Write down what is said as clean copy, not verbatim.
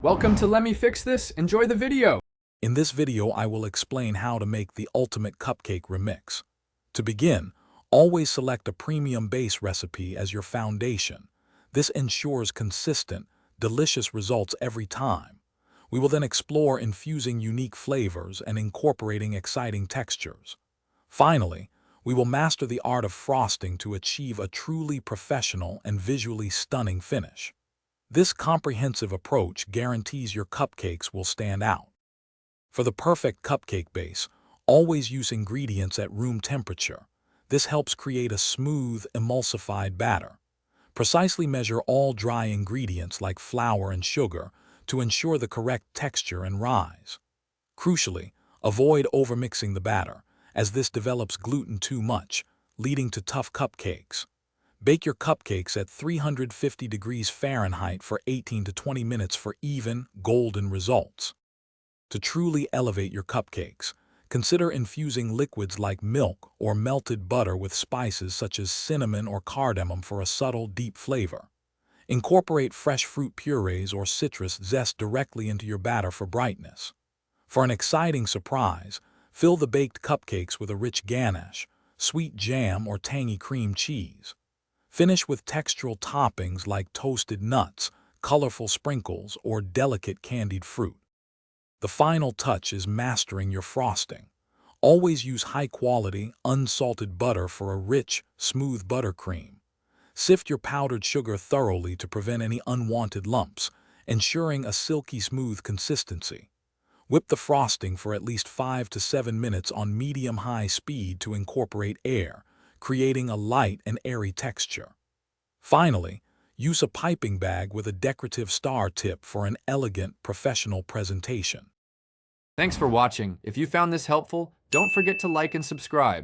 Welcome to Let Me Fix This. Enjoy the video. In this video, I will explain how to make the ultimate cupcake remix. To begin, always select a premium base recipe as your foundation. This ensures consistent, delicious results every time. We will then explore infusing unique flavors and incorporating exciting textures. Finally, we will master the art of frosting to achieve a truly professional and visually stunning finish. This comprehensive approach guarantees your cupcakes will stand out. For the perfect cupcake base, always use ingredients at room temperature. This helps create a smooth, emulsified batter. Precisely measure all dry ingredients like flour and sugar to ensure the correct texture and rise. Crucially, avoid overmixing the batter, as this develops gluten too much, leading to tough cupcakes. Bake your cupcakes at 350 degrees Fahrenheit for 18 to 20 minutes for even, golden results. To truly elevate your cupcakes, consider infusing liquids like milk or melted butter with spices such as cinnamon or cardamom for a subtle, deep flavor. Incorporate fresh fruit purees or citrus zest directly into your batter for brightness. For an exciting surprise, fill the baked cupcakes with a rich ganache, sweet jam, or tangy cream cheese. Finish with textural toppings like toasted nuts, colorful sprinkles, or delicate candied fruit. The final touch is mastering your frosting. Always use high-quality, unsalted butter for a rich, smooth buttercream. Sift your powdered sugar thoroughly to prevent any unwanted lumps, ensuring a silky smooth consistency. Whip the frosting for at least 5 to 7 minutes on medium-high speed to incorporate air, creating a light and airy texture. Finally, use a piping bag with a decorative star tip for an elegant, professional presentation. Thanks for watching. If you found this helpful, don't forget to like and subscribe.